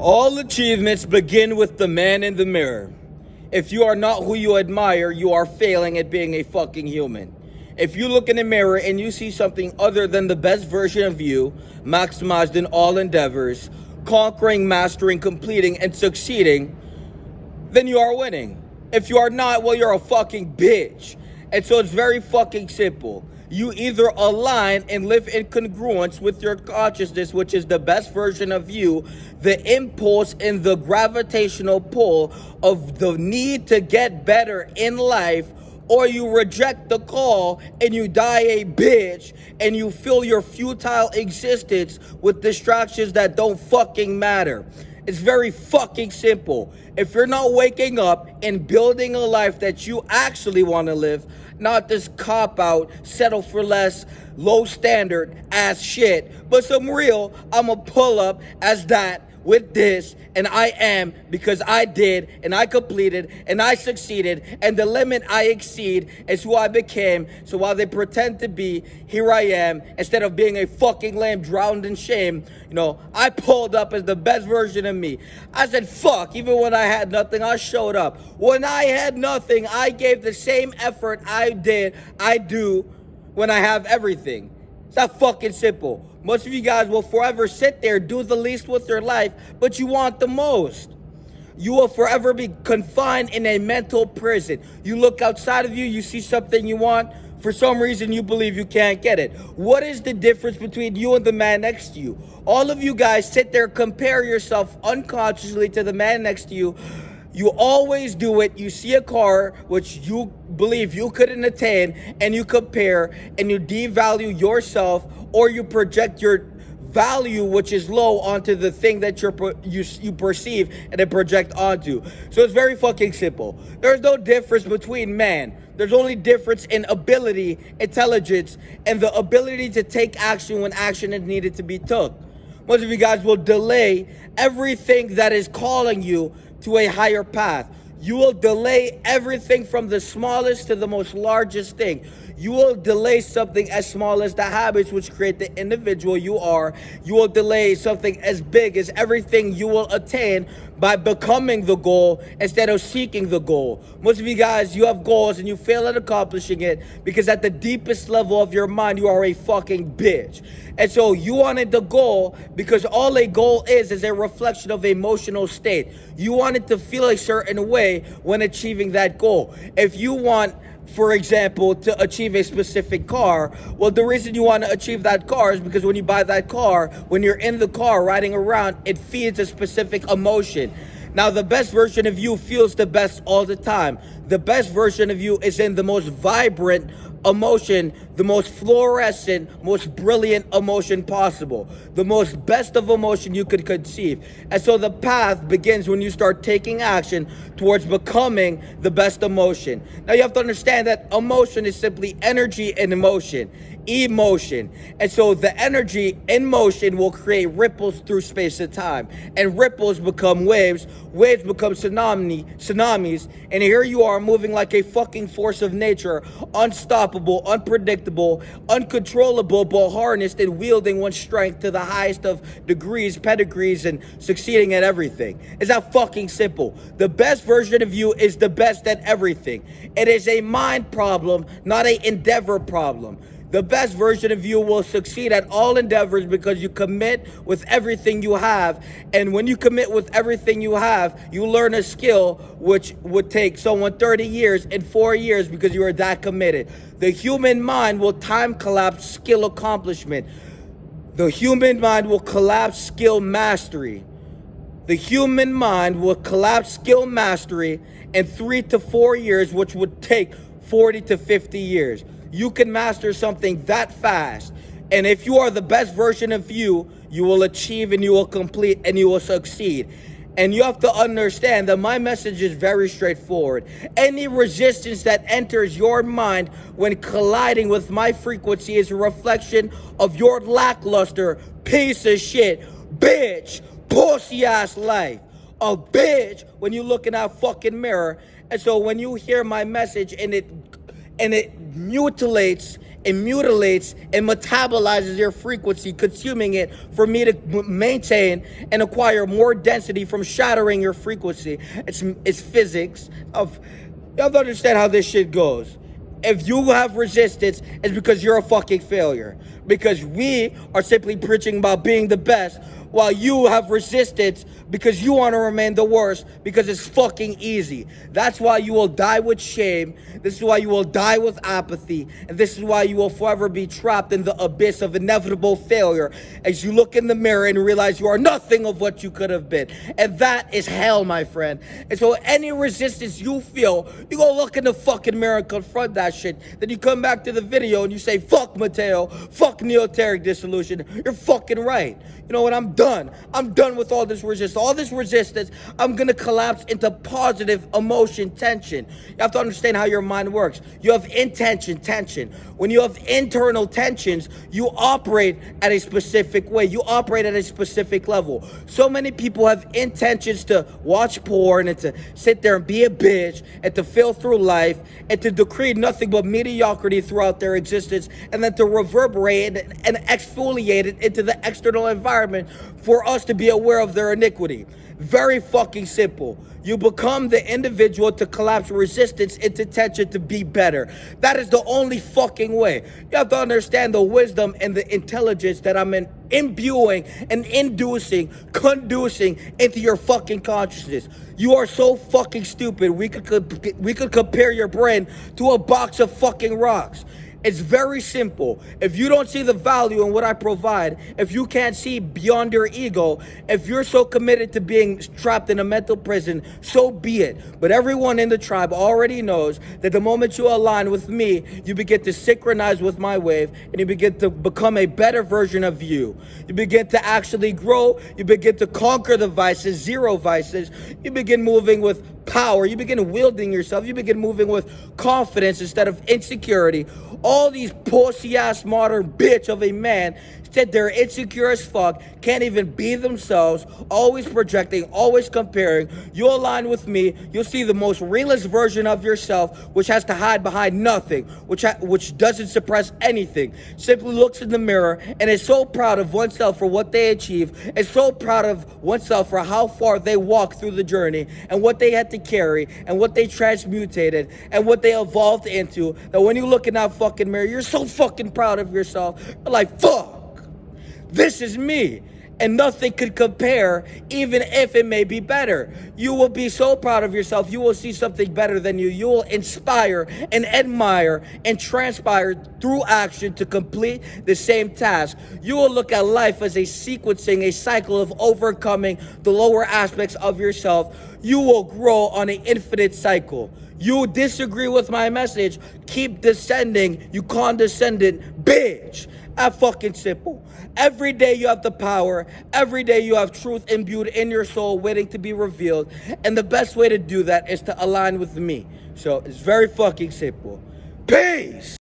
All achievements begin with the man in the mirror. If you are not who you admire, you are failing at being a fucking human. If you look in the mirror and you see something other than the best version of you, maximized in all endeavors, conquering, mastering, completing, and succeeding, then you are winning. If you are not, well, you're a fucking bitch. And so it's very fucking simple. You either align and live in congruence with your consciousness, which is the best version of you, the impulse and the gravitational pull of the need to get better in life, or you reject the call and you die a bitch and you fill your futile existence with distractions that don't fucking matter. It's very fucking simple. If you're not waking up and building a life that you actually want to live, not this cop-out, settle for less, low standard ass shit, but some real, I'ma pull up as that with this, and I am because I did, and I completed, and I succeeded, and the limit I exceed is who I became. So while they pretend to be, here I am, instead of being a fucking lamb drowned in shame, I pulled up as the best version of me. I said, fuck, even when I had nothing, I showed up. When I had nothing, I gave the same effort I do when I have everything. It's that fucking simple. Most of you guys will forever sit there, do the least with your life, but you want the most. You will forever be confined in a mental prison. You look outside of you, you see something you want. For some reason, you believe you can't get it. What is the difference between you and the man next to you? All of you guys sit there, compare yourself unconsciously to the man next to you. You always do it. You see a car which you believe you couldn't attain, and you compare and you devalue yourself, or you project your value, which is low, onto the thing that you perceive and then project onto. So it's very fucking simple. There's no difference between man. There's only difference in ability, intelligence, and the ability to take action when action is needed to be took. Most of you guys will delay everything that is calling you to a higher path. You will delay everything from the smallest to the most largest thing. You will delay something as small as the habits which create the individual you are. You will delay something as big as everything you will attain by becoming the goal instead of seeking the goal. Most of you guys, you have goals and you fail at accomplishing it because at the deepest level of your mind, you are a fucking bitch. And so you wanted the goal because all a goal is a reflection of emotional state. You wanted to feel a certain way when achieving that goal. If you want, for example, to achieve a specific car, well, the reason you want to achieve that car is because when you buy that car, when you're in the car riding around, it feeds a specific emotion. Now, the best version of you feels the best all the time. The best version of you is in the most vibrant emotion, the most fluorescent, most brilliant emotion possible, the most best of emotion you could conceive. And so the path begins when you start taking action towards becoming the best emotion. Now, you have to understand that emotion is simply energy in emotion. And so the energy in motion will create ripples through space and time, and ripples become waves become tsunamis, and here you are moving like a fucking force of nature, unstoppable, unpredictable, uncontrollable, but harnessed and wielding one's strength to the highest of degrees, pedigrees, and succeeding at everything. It's that fucking simple. The best version of you is the best at everything. It is a mind problem, not an endeavor problem. The best version of you will succeed at all endeavors because you commit with everything you have. And when you commit with everything you have, you learn a skill which would take someone 30 years in 4 years because you are that committed. The human mind will time collapse skill accomplishment. The human mind will collapse skill mastery. The human mind will collapse skill mastery in 3 to 4 years, which would take 40 to 50 years. You can master something that fast. And if you are the best version of you, you will achieve and you will complete and you will succeed. And you have to understand that my message is very straightforward. Any resistance that enters your mind when colliding with my frequency is a reflection of your lackluster piece of shit, bitch, pussy ass life. A bitch when you look in that fucking mirror. And so when you hear my message and it mutilates it mutilates and metabolizes your frequency, consuming it for me to maintain and acquire more density from shattering your frequency. It's physics. You have to understand how this shit goes. If you have resistance, it's because you're a fucking failure. Because we are simply preaching about being the best, while you have resistance because you want to remain the worst, because it's fucking easy. That's why you will die with shame. This is why you will die with apathy. And this is why you will forever be trapped in the abyss of inevitable failure as you look in the mirror and realize you are nothing of what you could have been. And that is hell, my friend. And so any resistance you feel, you go look in the fucking mirror and confront that shit. Then you come back to the video and you say, fuck Mateo, fuck neoteric dissolution. You're fucking right. You know what? I'm done. I'm done with all this resistance. All this resistance, I'm going to collapse into positive emotion, tension. You have to understand how your mind works. You have intention, tension. When you have internal tensions, you operate at a specific way. You operate at a specific level. So many people have intentions to watch porn and to sit there and be a bitch and to fail through life and to decree nothing but mediocrity throughout their existence, and then to reverberate it and exfoliate it into the external environment for us to be aware of their iniquity. Very fucking simple. You become the individual to collapse resistance into tension to be better. That is the only fucking way. You have to understand the wisdom and the intelligence that I'm imbuing and conducing into your fucking consciousness. You are so fucking stupid. We could compare your brain to a box of fucking rocks. It's very simple. If you don't see the value in what I provide, if you can't see beyond your ego, if you're so committed to being trapped in a mental prison, so be it. But everyone in the tribe already knows that the moment you align with me, you begin to synchronize with my wave, and you begin to become a better version of you. You begin to actually grow. You begin to conquer the vices, zero vices. You begin moving with power. You begin wielding yourself. You begin moving with confidence instead of insecurity. All these pussy-ass modern bitch of a man said they're insecure as fuck, can't even be themselves, always projecting, always comparing. You align with me, you'll see the most realist version of yourself, which has to hide behind nothing, which doesn't suppress anything, simply looks in the mirror and is so proud of oneself for what they achieve, is so proud of oneself for how far they walked through the journey and what they had to carry and what they transmutated and what they evolved into, that when you look in that fucking mirror, you're so fucking proud of yourself. You're like, fuck. This is me, and nothing could compare, even if it may be better. You will be so proud of yourself, you will see something better than you. You will inspire and admire and transpire through action to complete the same task. You will look at life as a sequencing, a cycle of overcoming the lower aspects of yourself. You will grow on an infinite cycle. You disagree with my message, keep descending, you condescending bitch. That's fucking simple. Every day you have the power. Every day you have truth imbued in your soul waiting to be revealed. And the best way to do that is to align with me. So it's very fucking simple. Peace!